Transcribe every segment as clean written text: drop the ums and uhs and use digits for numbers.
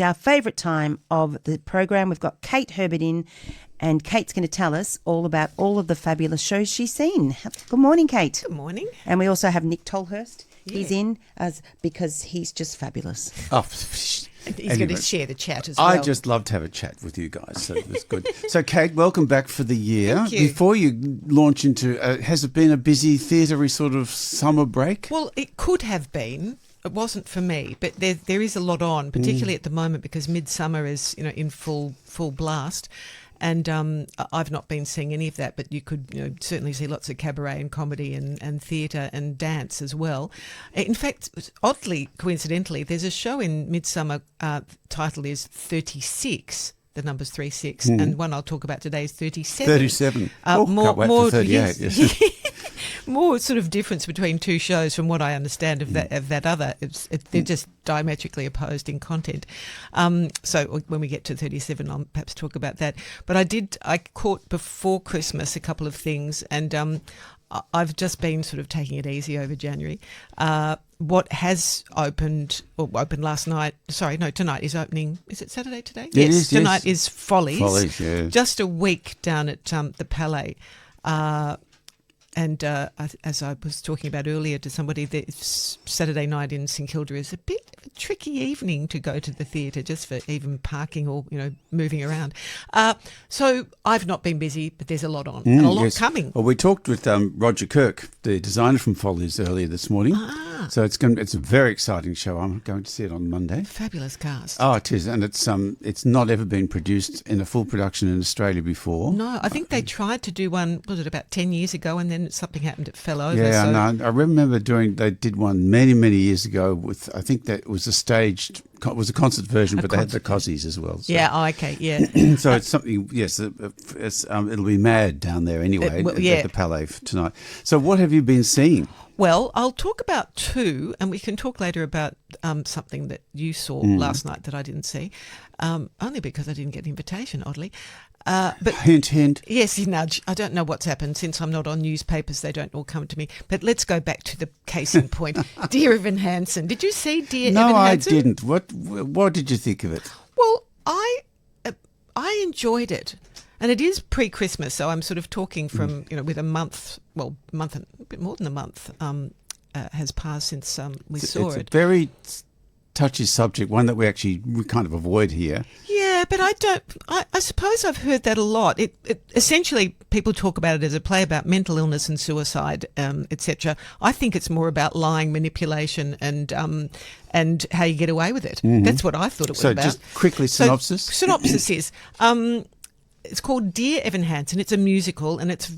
our favourite time of the program. We've got Kate Herbert in, and Kate's going to tell us all about all of the fabulous shows she's seen. Good morning, Kate. Good morning. And we also have Nick Tolhurst. Yeah. He's in because he's just fabulous. Oh, he's going to share the chat as well. I just love to have a chat with you guys, so it was good. So, Kate, welcome back for the year. Thank you. Before you launch into, has it been a busy theatre-y sort of summer break? Well, it could have been. It wasn't for me, but there is a lot on, particularly at the moment because midsummer is in full blast. And I've not been seeing any of that, but you could certainly see lots of cabaret and comedy and theatre and dance as well. In fact, oddly, coincidentally, there's a show in Midsummer, title is 36, the number's 36, and one I'll talk about today is 37. 37. Can't wait for 38. Yes. More sort of difference between two shows from what I understand of that other. They're just diametrically opposed in content. So when we get to 37, I'll perhaps talk about that. But I caught before Christmas a couple of things, and I've just been sort of taking it easy over January. What has opened last night, tonight is opening. Is it Saturday today? Yes, tonight is Follies. Follies, yeah. Just a week down at the Palais. And as I was talking about earlier to somebody, Saturday night in St Kilda is a bit of a tricky evening to go to the theatre just for even parking or, moving around. So I've not been busy, but there's a lot on and a lot coming. Well, we talked with Roger Kirk, the designer from Follies, earlier this morning. So it's a very exciting show. I'm going to see it on Monday. Fabulous cast. Oh, it is. And it's not ever been produced in a full production in Australia before. No, I think they tried to do one, was it about 10 years ago, and then something happened, it fell over. Yeah, I remember they did one many, many years ago with, I think that was a concert version, but they had the Cossies as well. So. Yeah, okay, yeah. So it's something, yes, it'll be mad down there anyway at the Palais tonight. So what have you been seeing? Well, I'll talk about two, and we can talk later about something that you saw last night that I didn't see, only because I didn't get an invitation, oddly. But hint, hint. Yes, you nudge. I don't know what's happened. Since I'm not on newspapers, they don't all come to me. But let's go back to the case in point. Dear Evan Hansen. Did you see Dear Evan Hansen? No, I didn't. What did you think of it? Well, I enjoyed it. And it is pre-Christmas, so I'm sort of talking from, with a bit more than a month has passed since we saw it. It's a very touchy subject, one that we kind of avoid here. Yeah, but I suppose I've heard that a lot. It essentially, people talk about it as a play about mental illness and suicide, etc. I think it's more about lying, manipulation, and how you get away with it. Mm-hmm. That's what I thought it was about. So just quickly, synopsis? Synopsis is... it's called Dear Evan Hansen. It's a musical, and its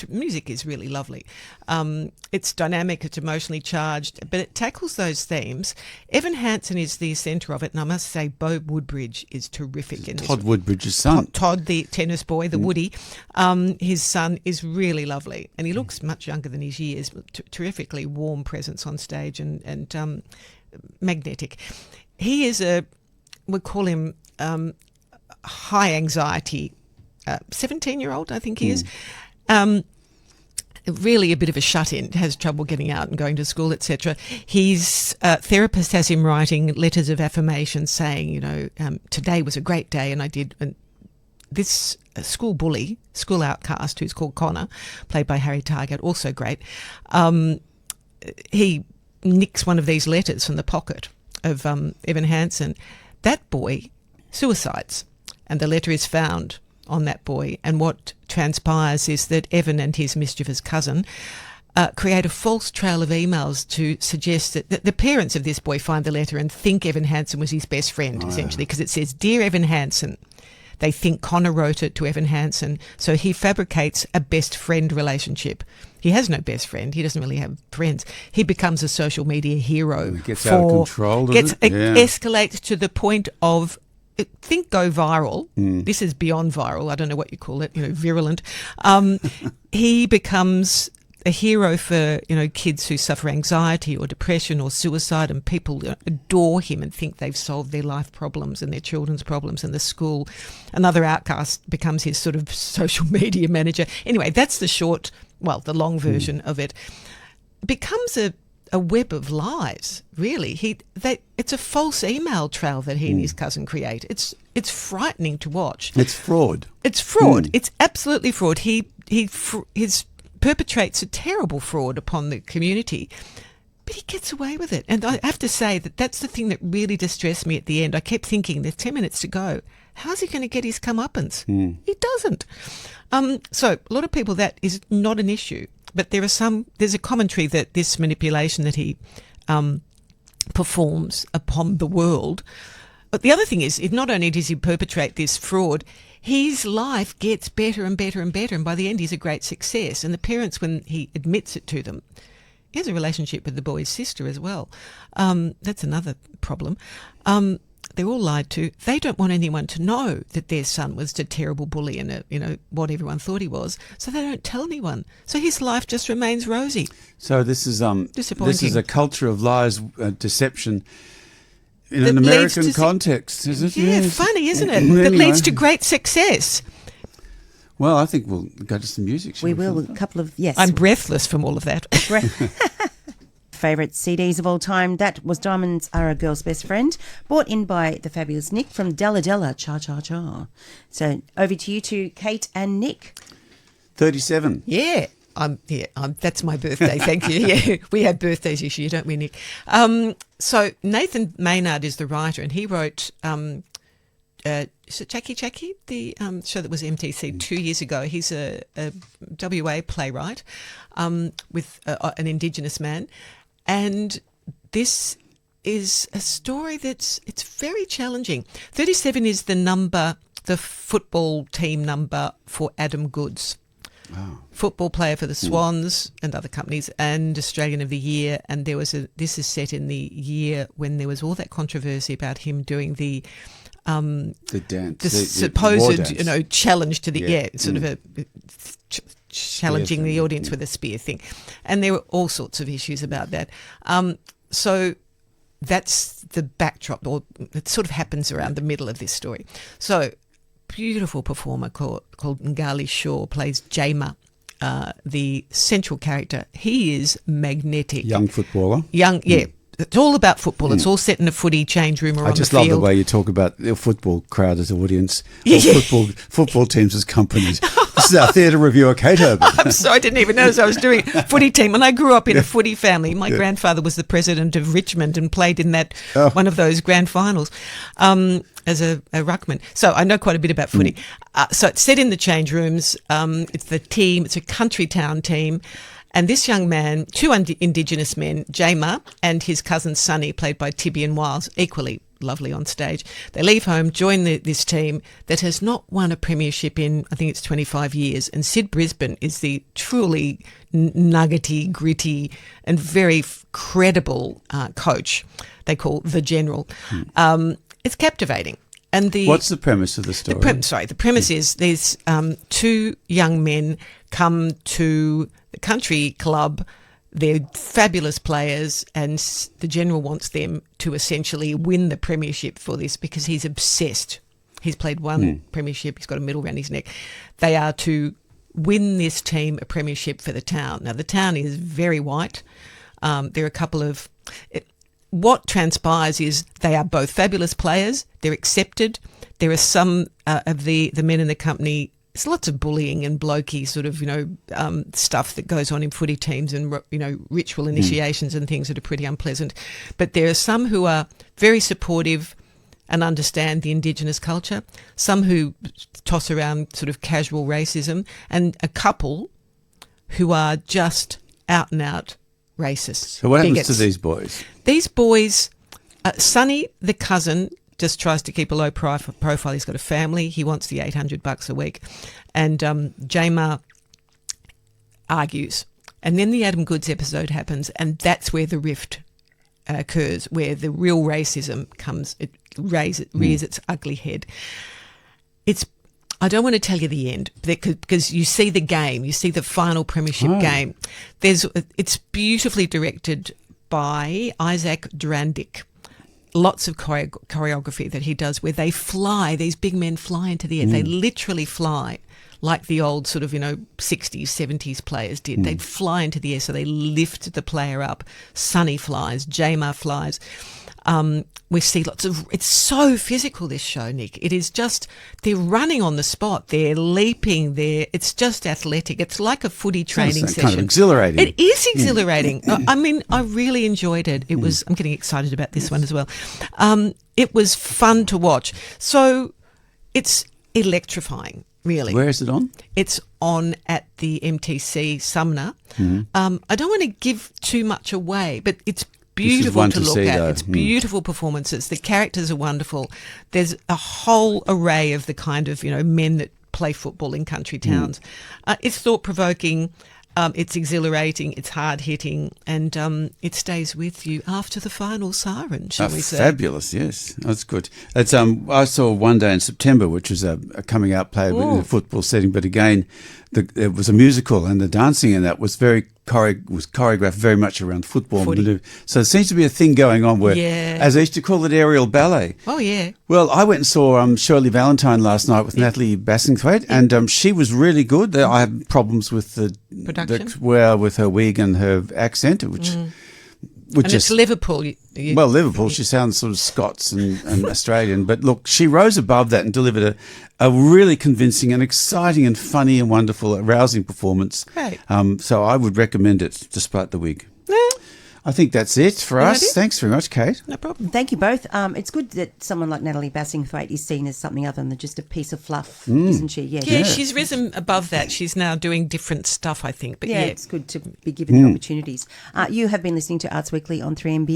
music is really lovely. It's dynamic, it's emotionally charged, but it tackles those themes. Evan Hansen is the centre of it, and I must say Bo Woodbridge is terrific in this. Todd Woodbridge's son. Todd, the tennis boy, the Woody. His son is really lovely, and he looks much younger than his years, but terrifically warm presence on stage and magnetic. He is we call him... high anxiety, 17-year-old, I think he is. Really a bit of a shut-in, has trouble getting out and going to school, etc. His therapist has him writing letters of affirmation saying, today was a great day, and I did. And this school bully, school outcast, who's called Connor, played by Harry Targett, also great. He nicks one of these letters from the pocket of Evan Hansen. That boy suicides. And the letter is found on that boy. And what transpires is that Evan and his mischievous cousin create a false trail of emails to suggest that the parents of this boy find the letter and think Evan Hansen was his best friend, essentially, because it says, Dear Evan Hansen. They think Connor wrote it to Evan Hansen. So he fabricates a best friend relationship. He has no best friend. He doesn't really have friends. He becomes a social media hero. It gets out of control, it escalates to the point of... Think go viral. This is beyond viral. I don't know what you call it, virulent. He becomes a hero for, kids who suffer anxiety or depression or suicide, and people adore him and think they've solved their life problems and their children's problems in the school. Another outcast becomes his sort of social media manager. Anyway, that's the long version of it. It becomes a web of lies, really. It's a false email trail that he and his cousin create. It's frightening to watch. It's fraud. It's fraud. It's absolutely fraud. He perpetrates a terrible fraud upon the community, but he gets away with it. And I have to say that's the thing that really distressed me at the end. I kept thinking, there's 10 minutes to go. How's he going to get his comeuppance? He doesn't. So a lot of people, that is not an issue. But there's a commentary that this manipulation that he performs upon the world. But the other thing is, not only does he perpetrate this fraud, his life gets better and better and better. And by the end, he's a great success. And the parents, when he admits it to them, he has a relationship with the boy's sister as well. That's another problem. They're all lied to. They don't want anyone to know that their son was a terrible bully and what everyone thought he was. So they don't tell anyone. So his life just remains rosy. So this is disappointing. This is a culture of lies, deception in an American context, is it? Yeah, yes. Funny, isn't it? Anyway. That leads to great success. Well, I think we'll go to some music. We will. A couple of yes. I'm breathless from all of that. Favourite CDs of all time. That was Diamonds Are a Girl's Best Friend, brought in by the fabulous Nick from Della Della, Cha Cha Cha. So over to you two, Kate and Nick. 37. Yeah. That's my birthday, thank you. Yeah, we have birthdays this year, don't we, Nick? So Nathan Maynard is the writer, and he wrote is it Jackie, the show that was MTC 2 years ago. He's a WA playwright with an Indigenous man. And this is a story it's very challenging. 37 is the football team number for Adam Goodes. Wow. Football player for the Swans and other companies, and Australian of the Year. And this is set in the year when there was all that controversy about him doing the dance, the supposed war dance. Challenge to the sort of a challenging the audience with a spear thing, and there were all sorts of issues about that. So that's the backdrop, or it sort of happens around the middle of this story. So beautiful performer called Ngali Shaw plays Jama, the central character. He is magnetic. Young footballer. It's all about football. It's all set in a footy change room or on the field. I just love the way you talk about the football crowd as audience, football teams as companies. This is our theatre reviewer, Kate Herbert. I'm sorry, I didn't even notice I was doing a footy team. And I grew up in a footy family. My grandfather was the president of Richmond and played in that one of those grand finals as a ruckman. So I know quite a bit about footy. So it's set in the change rooms. It's the team. It's a country town team. And this young man, two Indigenous men, Jama and his cousin Sonny, played by Tibbian Wiles, equally lovely on stage. They leave home, join this team that has not won a premiership in, I think it's 25 years. And Sid Brisbane is the truly nuggety, gritty and very credible coach they call the General. It's captivating. And what's the premise of the story? The premise is there's two young men come to the country club. They're fabulous players, and the General wants them to essentially win the premiership for this because he's obsessed. He's played one premiership. He's got a medal around his neck. They are to win this team a premiership for the town. Now, the town is very white. There are a couple of... What transpires is they are both fabulous players. They're accepted. There are some of the men in the company. There's lots of bullying and blokey sort of, stuff that goes on in footy teams and, ritual initiations and things that are pretty unpleasant. But there are some who are very supportive and understand the Indigenous culture, some who toss around sort of casual racism, and a couple who are just out and out racists. So what happens bigots. to these boys? These boys, Sonny, the cousin, just tries to keep a low profile. He's got a family. He wants the $800 a week. And Jama argues. And then the Adam Goodes episode happens, and that's where the rift occurs, where the real racism comes, rears its ugly head. I don't want to tell you the end because you see the game, you see the final premiership game. It's beautifully directed by Isaac Durandic. Lots of choreography that he does where they fly, these big men fly into the air. They literally fly like the old sort of, 60s, 70s players did. They'd fly into the air, so they lifted the player up. Sonny flies, Jamar flies. We see lots of... It's so physical, this show, Nick. It is just... They're running on the spot. They're leaping. It's just athletic. It's like a footy training session. Kind of exhilarating. It is exhilarating. I mean, I really enjoyed it. It was... I'm getting excited about this one as well. It was fun to watch. So it's electrifying, really. Where is it on? It's on at the MTC Sumner. I don't want to give too much away, but it's beautiful to look at. It's beautiful performances. The characters are wonderful. There's a whole array of the kind of, men that play football in country towns. It's thought-provoking. It's exhilarating. It's hard-hitting. And it stays with you after the final siren, shall we say. Fabulous, yes. That's good. It's I saw One Day in September, which was a coming-out play in a football setting, but again, it was a musical, and the dancing in that was choreographed very much around football. So there seems to be a thing going on where, as I used to call it, aerial ballet. Oh, yeah. Well, I went and saw Shirley Valentine last night with Natalie Basingthwaite, and she was really good. I had problems with the production, with her wig and her accent, which it's Liverpool. Well, Liverpool, she sounds sort of Scots and Australian. But look, she rose above that and delivered a really convincing and exciting and funny and wonderful, arousing performance. Great. So I would recommend it, despite the wig. I think that's it for us. Thanks very much, Kate. No problem. Thank you both. It's good that someone like Natalie Basingthwaite is seen as something other than just a piece of fluff, isn't she? Yeah, she's risen above that. She's now doing different stuff, I think. But it's good to be given the opportunities. You have been listening to Arts Weekly on 3MBN.